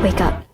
Wake up.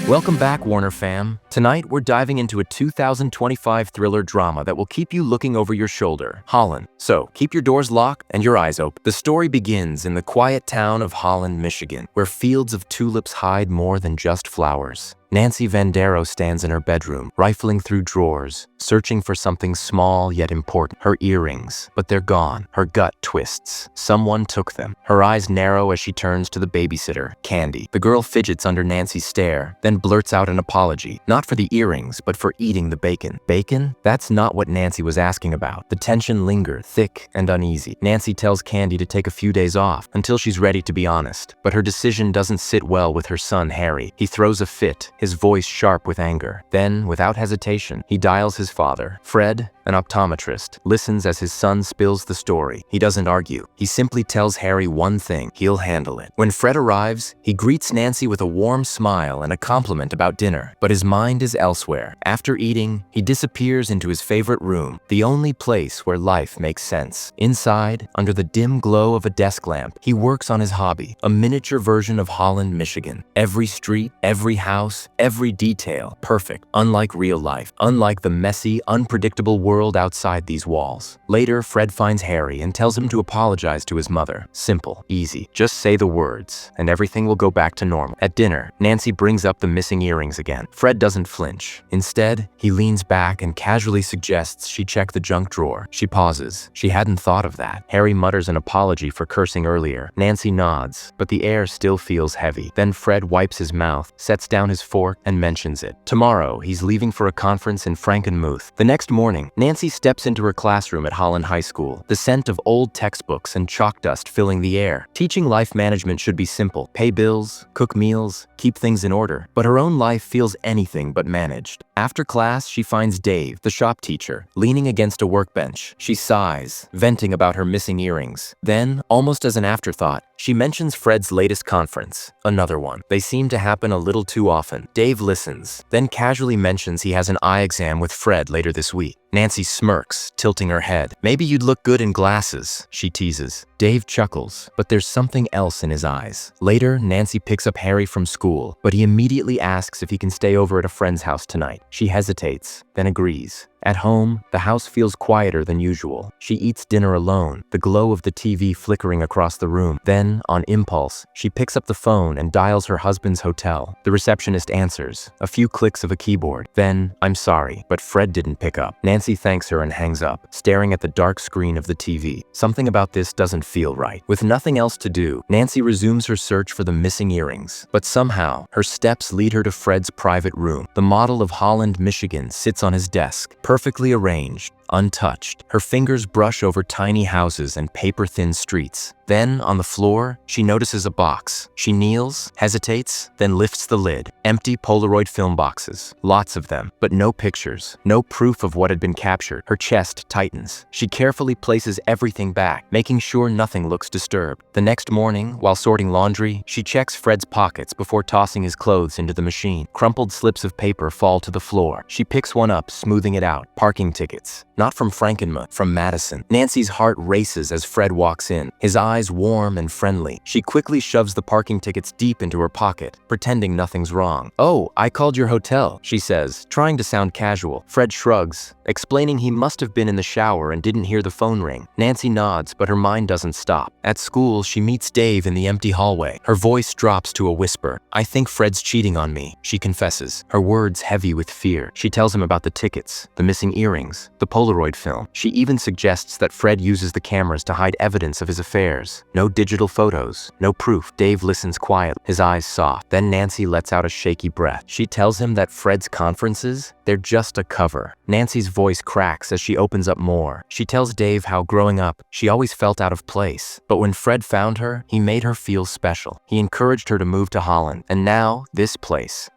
Welcome back, Warner fam. Tonight, we're diving into a 2025 thriller drama that will keep you looking over your shoulder, Holland. So, keep your doors locked and your eyes open. The story begins in the quiet town of Holland, Michigan, where fields of tulips hide more than just flowers. Nancy Vandero stands in her bedroom, rifling through drawers, searching for something small yet important. Her earrings, but they're gone. Her gut twists. Someone took them. Her eyes narrow as she turns to the babysitter, Candy. The girl fidgets under Nancy's stare, then blurts out an apology, not for the earrings, but for eating the bacon. Bacon? That's not what Nancy was asking about. The tension lingered, thick and uneasy. Nancy tells Candy to take a few days off, until she's ready to be honest. But her decision doesn't sit well with her son, Harry. He throws a fit, his voice sharp with anger. Then, without hesitation, he dials his father. Fred, an optometrist, listens as his son spills the story. He doesn't argue. He simply tells Harry one thing: he'll handle it. When Fred arrives, he greets Nancy with a warm smile and a compliment about dinner, but his mind is elsewhere. After eating, he disappears into his favorite room, the only place where life makes sense. Inside, under the dim glow of a desk lamp, he works on his hobby, a miniature version of Holland, Michigan. Every street, every house, every detail, perfect, unlike real life, unlike the messy, unpredictable world outside these walls. Later, Fred finds Harry and tells him to apologize to his mother. Simple, easy. Just say the words, and everything will go back to normal. At dinner, Nancy brings up the missing earrings again. Fred doesn't flinch. Instead, he leans back and casually suggests she check the junk drawer. She pauses. She hadn't thought of that. Harry mutters an apology for cursing earlier. Nancy nods, but the air still feels heavy. Then Fred wipes his mouth, sets down his fork, and mentions it. Tomorrow, he's leaving for a conference in Frankenmuth. The next morning, Nancy steps into her classroom at Holland High School, the scent of old textbooks and chalk dust filling the air. Teaching life management should be simple: pay bills, cook meals, keep things in order. But her own life feels anything but managed. After class, she finds Dave, the shop teacher, leaning against a workbench. She sighs, venting about her missing earrings. Then, almost as an afterthought, she mentions Fred's latest conference. Another one. They seem to happen a little too often. Dave listens, then casually mentions he has an eye exam with Fred later this week. Nancy smirks, tilting her head. "Maybe you'd look good in glasses," she teases. Dave chuckles, but there's something else in his eyes. Later, Nancy picks up Harry from school, but he immediately asks if he can stay over at a friend's house tonight. She hesitates, then agrees. At home, the house feels quieter than usual. She eats dinner alone, the glow of the TV flickering across the room. Then, on impulse, she picks up the phone and dials her husband's hotel. The receptionist answers, a few clicks of a keyboard. Then, "I'm sorry, but Fred didn't pick up." Nancy thanks her and hangs up, staring at the dark screen of the TV. Something about this doesn't feel right. With nothing else to do, Nancy resumes her search for the missing earrings. But somehow, her steps lead her to Fred's private room. The model of Holland, Michigan sits on his desk, perfectly arranged, untouched. Her fingers brush over tiny houses and paper-thin streets. Then, on the floor, she notices a box. She kneels, hesitates, then lifts the lid. Empty Polaroid film boxes. Lots of them, but no pictures. No proof of what had been captured. Her chest tightens. She carefully places everything back, making sure nothing looks disturbed. The next morning, while sorting laundry, she checks Fred's pockets before tossing his clothes into the machine. Crumpled slips of paper fall to the floor. She picks one up, smoothing it out. Parking tickets. Not from Frankenmuth, from Madison. Nancy's heart races as Fred walks in, his eyes warm and friendly. She quickly shoves the parking tickets deep into her pocket, pretending nothing's wrong. "Oh, I called your hotel," she says, trying to sound casual. Fred shrugs, explaining he must have been in the shower and didn't hear the phone ring. Nancy nods, but her mind doesn't stop. At school, she meets Dave in the empty hallway. Her voice drops to a whisper. "I think Fred's cheating on me," she confesses, her words heavy with fear. She tells him about the tickets, the missing earrings, the Polaroid film. She even suggests that Fred uses the cameras to hide evidence of his affairs. No digital photos, no proof. Dave listens quietly, his eyes soft. Then Nancy lets out a shaky breath. She tells him that Fred's conferences, they're just a cover. Nancy's voice cracks as she opens up more. She tells Dave how growing up, she always felt out of place. But when Fred found her, he made her feel special. He encouraged her to move to Holland. And now, this place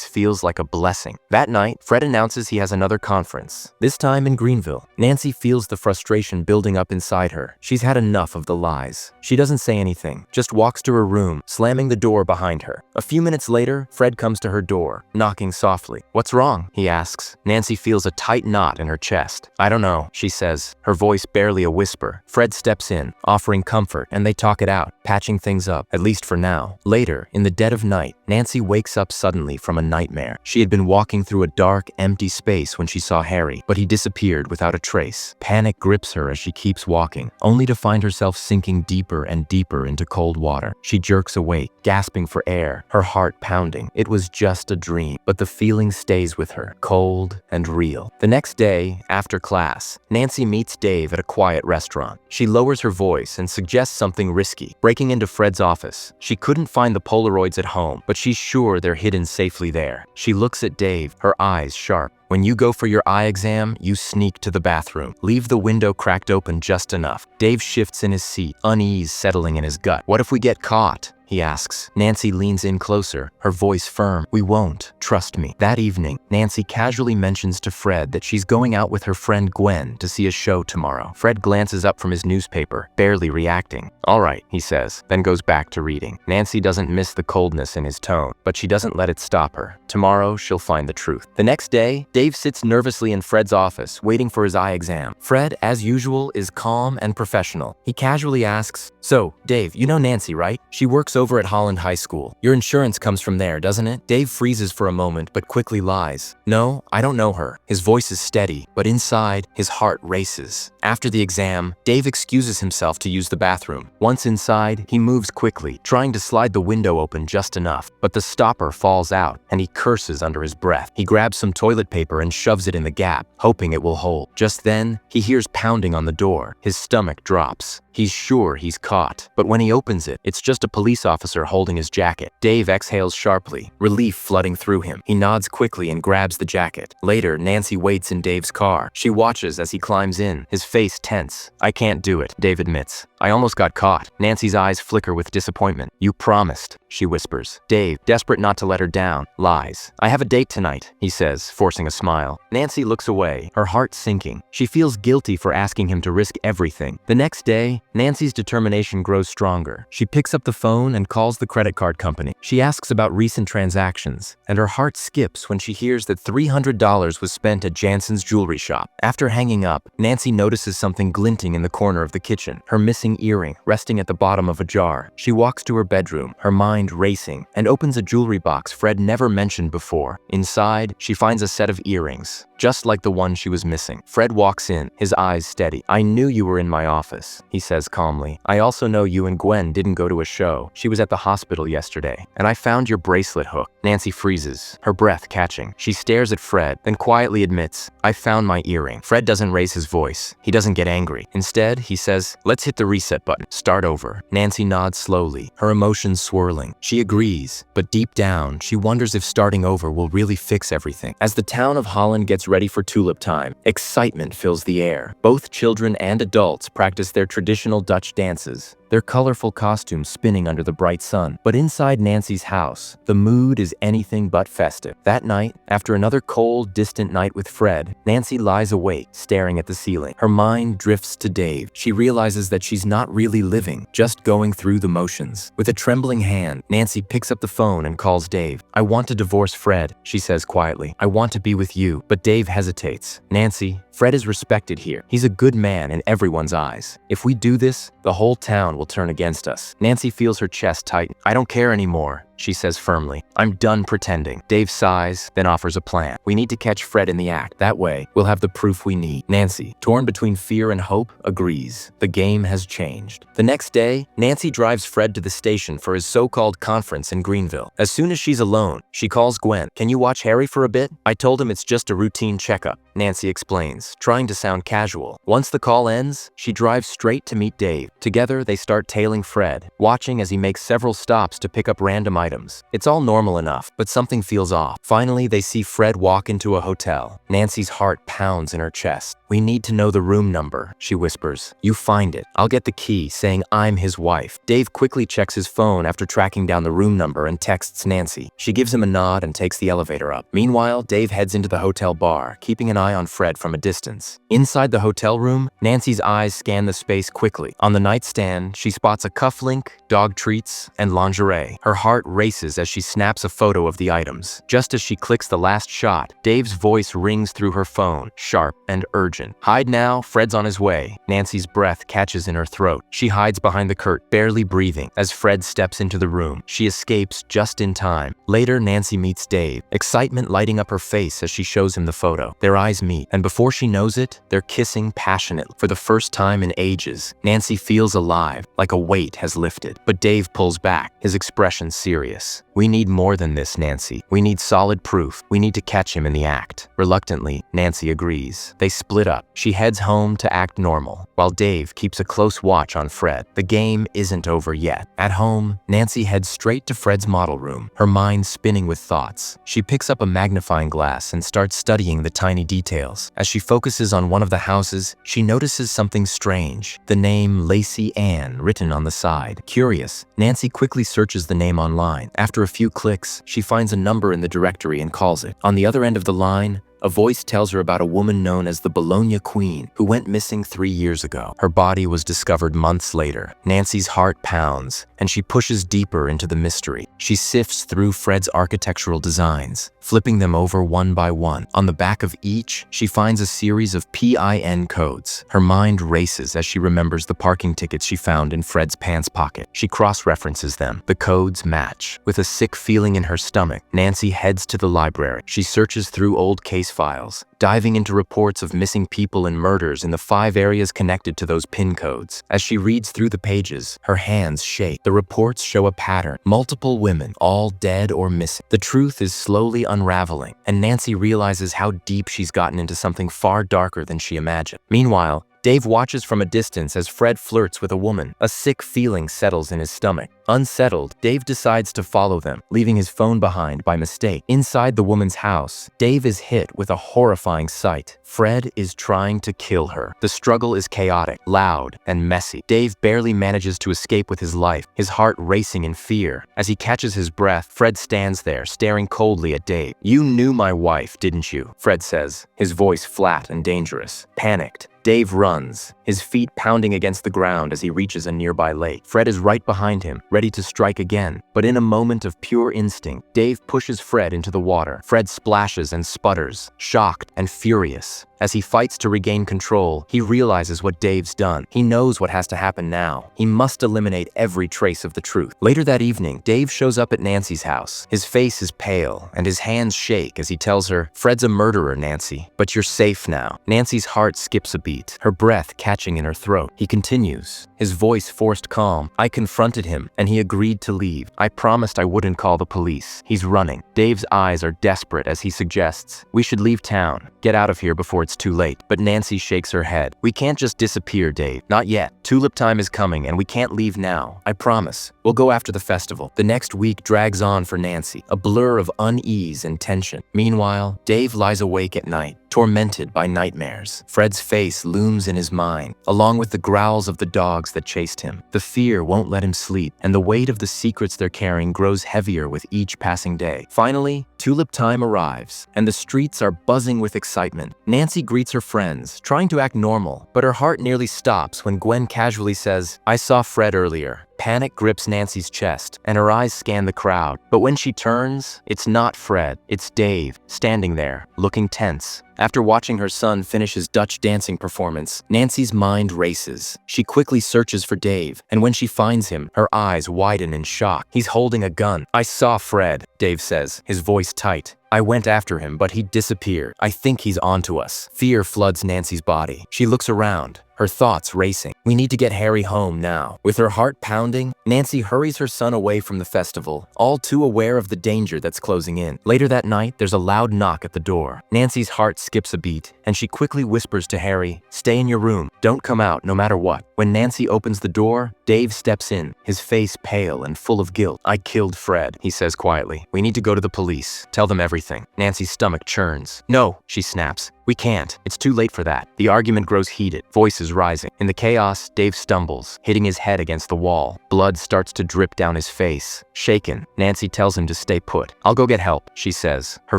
feels like a blessing. That night, Fred announces he has another conference, this time in Greenville. Nancy feels the frustration building up inside her. She's had enough of the lies. She doesn't say anything, just walks to her room, slamming the door behind her. A few minutes later, Fred comes to her door, knocking softly. "What's wrong?" he asks. Nancy feels a tight knot in her chest. "I don't know," she says, her voice barely a whisper. Fred steps in, offering comfort, and they talk it out, patching things up, at least for now. Later, in the dead of night, Nancy wakes up suddenly from a nightmare. She had been walking through a dark, empty space when she saw Harry, but he disappeared without a trace. Panic grips her as she keeps walking, only to find herself sinking deeper and deeper into cold water. She jerks awake, gasping for air, her heart pounding. It was just a dream, but the feeling stays with her, cold and real. The next day, after class, Nancy meets Dave at a quiet restaurant. She lowers her voice and suggests something risky, breaking into Fred's office. She couldn't find the Polaroids at home, but she's sure they're hidden safely there. She looks at Dave, her eyes sharp. "When you go for your eye exam, you sneak to the bathroom. Leave the window cracked open just enough." Dave shifts in his seat, unease settling in his gut. "What if we get caught?" he asks. Nancy leans in closer, her voice firm. "We won't. Trust me." That evening, Nancy casually mentions to Fred that she's going out with her friend Gwen to see a show tomorrow. Fred glances up from his newspaper, barely reacting. "All right," he says, then goes back to reading. Nancy doesn't miss the coldness in his tone, but she doesn't let it stop her. Tomorrow, she'll find the truth. The next day, Dave sits nervously in Fred's office, waiting for his eye exam. Fred, as usual, is calm and professional. He casually asks, "So, Dave, you know Nancy, right? She works over at Holland High School. Your insurance comes from there, doesn't it?" Dave freezes for a moment, but quickly lies. "No, I don't know her." His voice is steady, but inside, his heart races. After the exam, Dave excuses himself to use the bathroom. Once inside, he moves quickly, trying to slide the window open just enough, but the stopper falls out, and he curses under his breath. He grabs some toilet paper and shoves it in the gap, hoping it will hold. Just then, he hears pounding on the door. His stomach drops. He's sure he's caught, but when he opens it, it's just a police officer holding his jacket. Dave exhales sharply, relief flooding through him. He nods quickly and grabs the jacket. Later, Nancy waits in Dave's car. She watches as he climbs in, his face tense. "I can't do it," Dave admits. "I almost got caught." Nancy's eyes flicker with disappointment. "You promised," she whispers. Dave, desperate not to let her down, lies. "I have a date tonight," he says, forcing a smile. Nancy looks away, her heart sinking. She feels guilty for asking him to risk everything. The next day, Nancy's determination grows stronger. She picks up the phone and calls the credit card company. She asks about recent transactions, and her heart skips when she hears that $300 was spent at Jansen's jewelry shop. After hanging up, Nancy notices something glinting in the corner of the kitchen, her missing earring resting at the bottom of a jar. She walks to her bedroom, her mind racing, and opens a jewelry box Fred never mentioned before. Inside, she finds a set of earrings, just like the one she was missing. Fred walks in, his eyes steady. "I knew you were in my office," he says calmly. "I also know you and Gwen didn't go to a show. She was at the hospital yesterday, and I found your bracelet hook." Nancy freezes, her breath catching. She stares at Fred, then quietly admits, "I found my earring." Fred doesn't raise his voice. He doesn't get angry. Instead, he says, "Let's hit the reset button. Start over." Nancy nods slowly, her emotions swirling. She agrees, but deep down, she wonders if starting over will really fix everything. As the town of Holland gets ready for tulip time, excitement fills the air. Both children and adults practice their traditional Dutch dances, their colorful costumes spinning under the bright sun. But inside Nancy's house, the mood is anything but festive. That night, after another cold, distant night with Fred, Nancy lies awake, staring at the ceiling. Her mind drifts to Dave. She realizes that she's not really living, just going through the motions. With a trembling hand, Nancy picks up the phone and calls Dave. "I want to divorce Fred," she says quietly. "I want to be with you." But Dave hesitates. "Nancy, Fred is respected here. He's a good man in everyone's eyes. If we do this, the whole town will turn against us." Nancy feels her chest tighten. "I don't care anymore," she says firmly. "I'm done pretending." Dave sighs, then offers a plan. "We need to catch Fred in the act. That way, we'll have the proof we need." Nancy, torn between fear and hope, agrees. The game has changed. The next day, Nancy drives Fred to the station for his so-called conference in Greenville. As soon as she's alone, she calls Gwen. "Can you watch Harry for a bit? I told him it's just a routine checkup," Nancy explains, trying to sound casual. Once the call ends, she drives straight to meet Dave. Together, they start tailing Fred, watching as he makes several stops to pick up random items. It's all normal enough, but something feels off. Finally, they see Fred walk into a hotel. Nancy's heart pounds in her chest. "We need to know the room number," she whispers. "You find it. I'll get the key, saying I'm his wife." Dave quickly checks his phone after tracking down the room number and texts Nancy. She gives him a nod and takes the elevator up. Meanwhile, Dave heads into the hotel bar, keeping an an eye on Fred from a distance. Inside the hotel room, Nancy's eyes scan the space quickly. On the nightstand, she spots a cufflink, dog treats, and lingerie. Her heart races as she snaps a photo of the items. Just as she clicks the last shot, Dave's voice rings through her phone, sharp and urgent. "Hide now, Fred's on his way." Nancy's breath catches in her throat. She hides behind the curtain, barely breathing. As Fred steps into the room, she escapes just in time. Later, Nancy meets Dave, excitement lighting up her face as she shows him the photo. Their eyes meet, and before she knows it, they're kissing passionately. For the first time in ages, Nancy feels alive, like a weight has lifted. But Dave pulls back, his expression serious. "We need more than this, Nancy. We need solid proof. We need to catch him in the act." Reluctantly, Nancy agrees. They split up. She heads home to act normal, while Dave keeps a close watch on Fred. The game isn't over yet. At home, Nancy heads straight to Fred's model room, her mind spinning with thoughts. She picks up a magnifying glass and starts studying the tiny details. As she focuses on one of the houses, she notices something strange: the name Lacey Ann written on the side. Curious, Nancy quickly searches the name online. After a few clicks, she finds a number in the directory and calls it. On the other end of the line, a voice tells her about a woman known as the Bologna Queen who went missing 3 years ago. Her body was discovered months later. Nancy's heart pounds, and she pushes deeper into the mystery. She sifts through Fred's architectural designs, flipping them over one by one. On the back of each, she finds a series of PIN codes. Her mind races as she remembers the parking tickets she found in Fred's pants pocket. She cross-references them. The codes match. With a sick feeling in her stomach, Nancy heads to the library. She searches through old case files, diving into reports of missing people and murders in the 5 areas connected to those PIN codes. As she reads through the pages, her hands shake. The reports show a pattern: multiple women, all dead or missing. The truth is slowly unraveling, and Nancy realizes how deep she's gotten into something far darker than she imagined. Meanwhile, Dave watches from a distance as Fred flirts with a woman. A sick feeling settles in his stomach. Unsettled, Dave decides to follow them, leaving his phone behind by mistake. Inside the woman's house, Dave is hit with a horrifying sight. Fred is trying to kill her. The struggle is chaotic, loud, and messy. Dave barely manages to escape with his life, his heart racing in fear. As he catches his breath, Fred stands there, staring coldly at Dave. "You knew my wife, didn't you?" Fred says, his voice flat and dangerous. Panicked, Dave runs, his feet pounding against the ground as he reaches a nearby lake. Fred is right behind him, ready to strike again. But in a moment of pure instinct, Dave pushes Fred into the water. Fred splashes and sputters, shocked and furious. As he fights to regain control, he realizes what Dave's done. He knows what has to happen now. He must eliminate every trace of the truth. Later that evening, Dave shows up at Nancy's house. His face is pale, and his hands shake as he tells her, "Fred's a murderer, Nancy, but you're safe now." Nancy's heart skips a beat, her breath catching in her throat. He continues, his voice forced calm. "I confronted him, and he agreed to leave. I promised I wouldn't call the police. He's running." Dave's eyes are desperate as he suggests, "We should leave town. Get out of here before it's too late." But Nancy shakes her head. "We can't just disappear, Dave. Not yet. Tulip time is coming, and we can't leave now. I promise. We'll go after the festival." The next week drags on for Nancy, a blur of unease and tension. Meanwhile, Dave lies awake at night, tormented by nightmares. Fred's face looms in his mind, along with the growls of the dogs that chased him. The fear won't let him sleep, and the weight of the secrets they're carrying grows heavier with each passing day. Finally, tulip time arrives, and the streets are buzzing with excitement. Nancy greets her friends, trying to act normal, but her heart nearly stops when Gwen casually says, "I saw Fred earlier." Panic grips Nancy's chest, and her eyes scan the crowd. But when she turns, it's not Fred, it's Dave, standing there, looking tense. After watching her son finish his Dutch dancing performance, Nancy's mind races. She quickly searches for Dave, and when she finds him, her eyes widen in shock. He's holding a gun. "I saw Fred," Dave says, his voice tight. "I went after him, but he disappeared. I think he's onto us." Fear floods Nancy's body. She looks around, her thoughts racing. "We need to get Harry home now." With her heart pounding, Nancy hurries her son away from the festival, all too aware of the danger that's closing in. Later that night, there's a loud knock at the door. Nancy's heart skips a beat, and she quickly whispers to Harry, "Stay in your room. Don't come out no matter what." When Nancy opens the door, Dave steps in, his face pale and full of guilt. "I killed Fred," he says quietly. "We need to go to the police. Tell them everything." Nancy's stomach churns. "No," she snaps. "We can't. It's too late for that." The argument grows heated, voices rising. In the chaos, Dave stumbles, hitting his head against the wall. Blood starts to drip down his face. Shaken, Nancy tells him to stay put. "I'll go get help," she says, her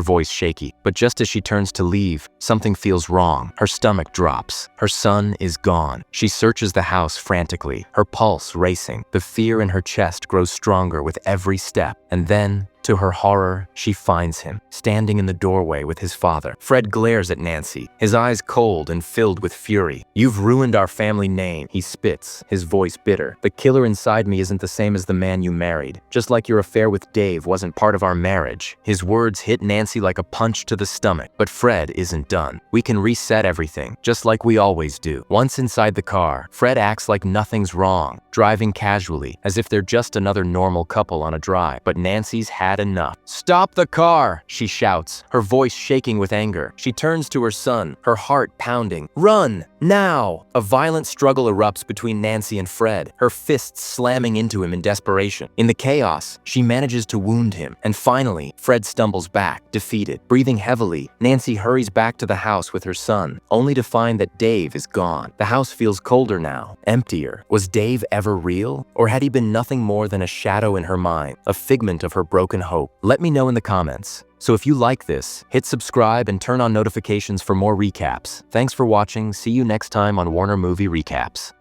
voice shaky. But just as she turns to leave, something feels wrong. Her stomach drops. Her son is gone. She searches the house frantically, her pulse racing. The fear in her chest grows stronger with every step. And then, to her horror, she finds him, standing in the doorway with his father. Fred glares at Nancy, his eyes cold and filled with fury. "You've ruined our family name," he spits, his voice bitter. "The killer inside me isn't the same as the man you married, just like your affair with Dave wasn't part of our marriage." His words hit Nancy like a punch to the stomach. But Fred isn't done. "We can reset everything, just like we always do." Once inside the car, Fred acts like nothing's wrong, driving casually, as if they're just another normal couple on a drive. But Nancy's had enough. "Stop the car!" she shouts, her voice shaking with anger. She turns to her son, her heart pounding. "Run! Now!" A violent struggle erupts between Nancy and Fred, her fists slamming into him in desperation. In the chaos, she manages to wound him, and finally, Fred stumbles back, defeated. Breathing heavily, Nancy hurries back to the house with her son, only to find that Dave is gone. The house feels colder now, emptier. Was Dave ever real? Or had he been nothing more than a shadow in her mind, a figment of her broken hope? Let me know in the comments. So if you like this, hit subscribe and turn on notifications for more recaps. Thanks for watching. See you next time on Warner Movie Recaps.